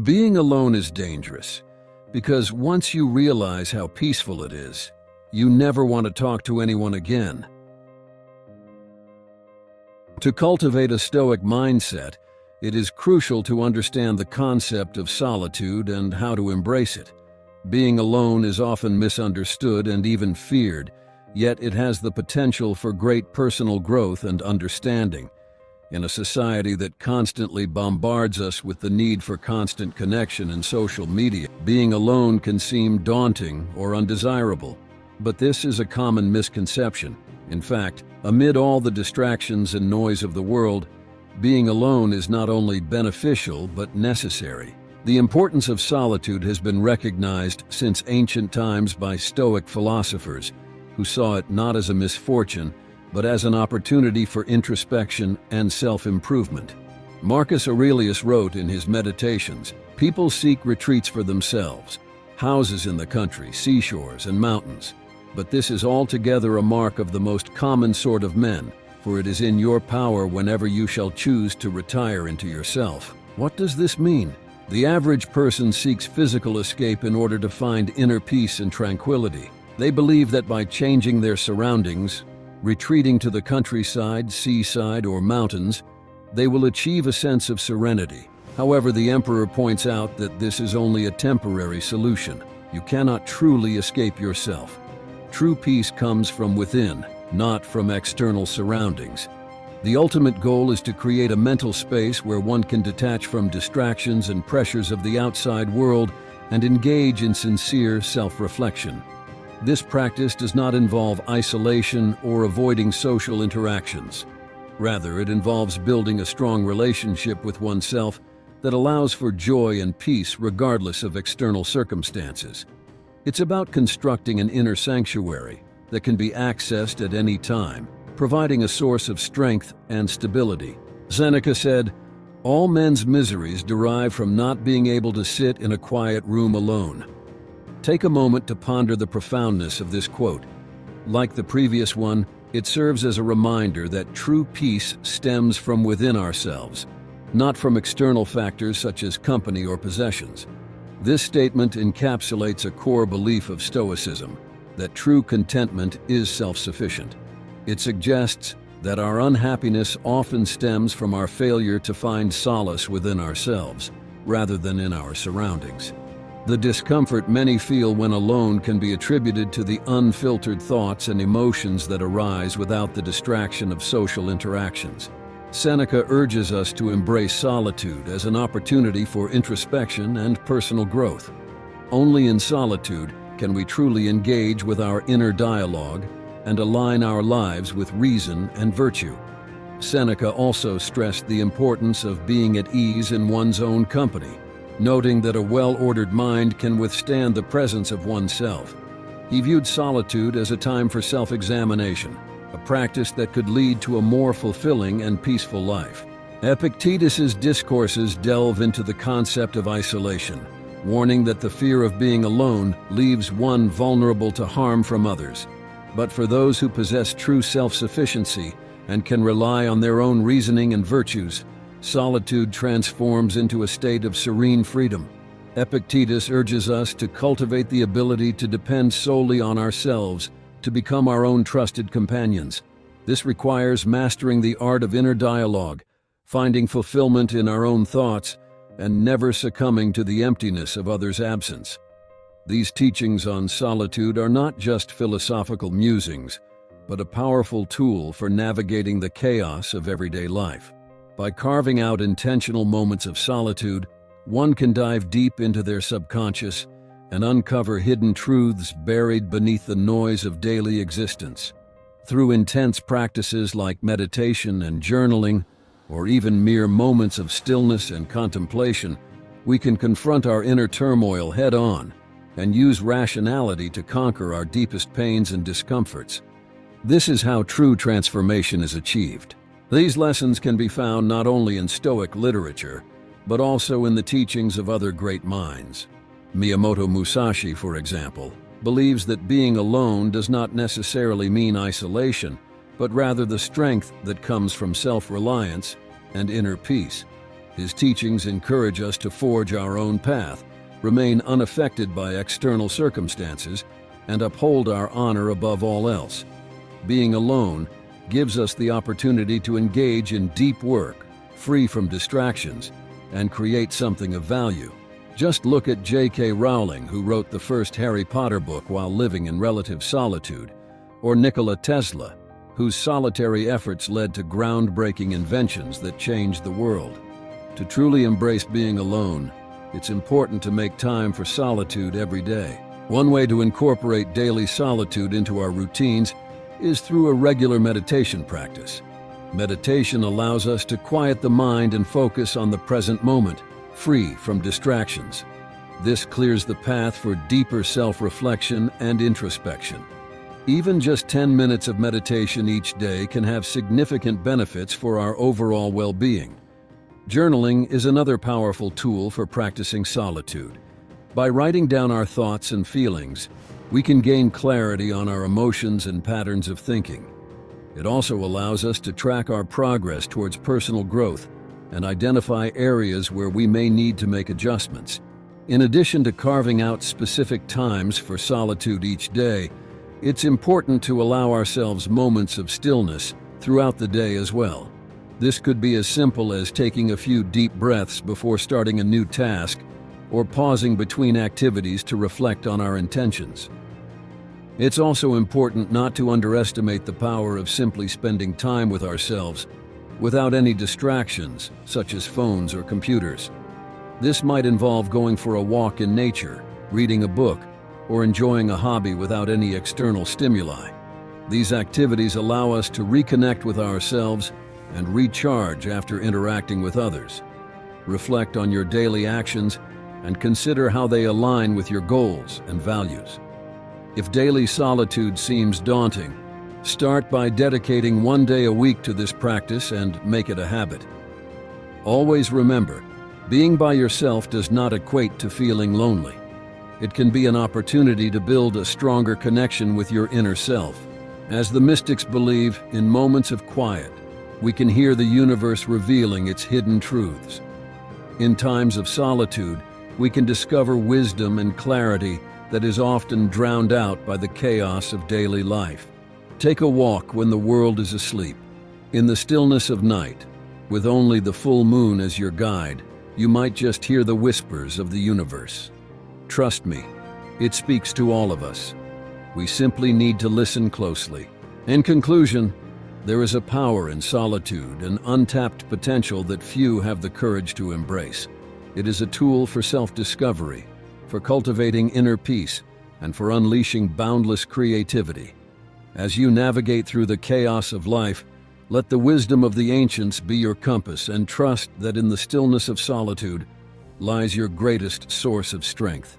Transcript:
Being alone is dangerous because once you realize how peaceful it is, you never want to talk to anyone again. To cultivate a Stoic mindset, it is crucial to understand the concept of solitude and how to embrace it. Being alone is often misunderstood and even feared, yet it has the potential for great personal growth and understanding. In a society that constantly bombards us with the need for constant connection and social media, being alone can seem daunting or undesirable. But this is a common misconception. In fact, amid all the distractions and noise of the world, being alone is not only beneficial but necessary. The importance of solitude has been recognized since ancient times by Stoic philosophers, who saw it not as a misfortune, but as an opportunity for introspection and self-improvement. Marcus Aurelius wrote in his Meditations, "People seek retreats for themselves, houses in the country, seashores, and mountains. But this is altogether a mark of the most common sort of men, for it is in your power whenever you shall choose to retire into yourself." What does this mean? The average person seeks physical escape in order to find inner peace and tranquility. They believe that by changing their surroundings, retreating to the countryside, seaside, or mountains, they will achieve a sense of serenity. However, the emperor points out that this is only a temporary solution. You cannot truly escape yourself. True peace comes from within, not from external surroundings. The ultimate goal is to create a mental space where one can detach from distractions and pressures of the outside world and engage in sincere self-reflection. This practice does not involve isolation or avoiding social interactions. Rather, it involves building a strong relationship with oneself that allows for joy and peace regardless of external circumstances. It's about constructing an inner sanctuary that can be accessed at any time, providing a source of strength and stability. Seneca said, "All men's miseries derive from not being able to sit in a quiet room alone." Take a moment to ponder the profoundness of this quote. Like the previous one, it serves as a reminder that true peace stems from within ourselves, not from external factors such as company or possessions. This statement encapsulates a core belief of Stoicism, that true contentment is self-sufficient. It suggests that our unhappiness often stems from our failure to find solace within ourselves, rather than in our surroundings. The discomfort many feel when alone can be attributed to the unfiltered thoughts and emotions that arise without the distraction of social interactions. Seneca urges us to embrace solitude as an opportunity for introspection and personal growth. Only in solitude can we truly engage with our inner dialogue and align our lives with reason and virtue. Seneca also stressed the importance of being at ease in one's own company, noting that a well-ordered mind can withstand the presence of oneself. He viewed solitude as a time for self-examination, a practice that could lead to a more fulfilling and peaceful life. Epictetus's discourses delve into the concept of isolation, warning that the fear of being alone leaves one vulnerable to harm from others. But for those who possess true self-sufficiency and can rely on their own reasoning and virtues, solitude transforms into a state of serene freedom. Epictetus urges us to cultivate the ability to depend solely on ourselves, to become our own trusted companions. This requires mastering the art of inner dialogue, finding fulfillment in our own thoughts, and never succumbing to the emptiness of others' absence. These teachings on solitude are not just philosophical musings, but a powerful tool for navigating the chaos of everyday life. By carving out intentional moments of solitude, one can dive deep into their subconscious and uncover hidden truths buried beneath the noise of daily existence. Through intense practices like meditation and journaling, or even mere moments of stillness and contemplation, we can confront our inner turmoil head-on and use rationality to conquer our deepest pains and discomforts. This is how true transformation is achieved. These lessons can be found not only in Stoic literature, but also in the teachings of other great minds. Miyamoto Musashi, for example, believes that being alone does not necessarily mean isolation, but rather the strength that comes from self-reliance and inner peace. His teachings encourage us to forge our own path, remain unaffected by external circumstances, and uphold our honor above all else. Being alone gives us the opportunity to engage in deep work, free from distractions, and create something of value. Just look at J.K. Rowling, who wrote the first Harry Potter book while living in relative solitude, or Nikola Tesla, whose solitary efforts led to groundbreaking inventions that changed the world. To truly embrace being alone, it's important to make time for solitude every day. One way to incorporate daily solitude into our routines is through a regular meditation practice. Meditation allows us to quiet the mind and focus on the present moment, free from distractions. This clears the path for deeper self-reflection and introspection. Even just 10 minutes of meditation each day can have significant benefits for our overall well-being. Journaling is another powerful tool for practicing solitude. By writing down our thoughts and feelings, we can gain clarity on our emotions and patterns of thinking. It also allows us to track our progress towards personal growth and identify areas where we may need to make adjustments. In addition to carving out specific times for solitude each day, it's important to allow ourselves moments of stillness throughout the day as well. This could be as simple as taking a few deep breaths before starting a new task, or pausing between activities to reflect on our intentions. It's also important not to underestimate the power of simply spending time with ourselves without any distractions, such as phones or computers. This might involve going for a walk in nature, reading a book, or enjoying a hobby without any external stimuli. These activities allow us to reconnect with ourselves and recharge after interacting with others. Reflect on your daily actions and consider how they align with your goals and values. If daily solitude seems daunting, start by dedicating one day a week to this practice and make it a habit. Always remember, being by yourself does not equate to feeling lonely. It can be an opportunity to build a stronger connection with your inner self. As the mystics believe, in moments of quiet, we can hear the universe revealing its hidden truths. In times of solitude, we can discover wisdom and clarity that is often drowned out by the chaos of daily life. Take a walk when the world is asleep. In the stillness of night, with only the full moon as your guide, you might just hear the whispers of the universe. Trust me, it speaks to all of us. We simply need to listen closely. In conclusion, there is a power in solitude, an untapped potential that few have the courage to embrace. It is a tool for self-discovery, for cultivating inner peace, and for unleashing boundless creativity. As you navigate through the chaos of life, let the wisdom of the ancients be your compass, and trust that in the stillness of solitude lies your greatest source of strength.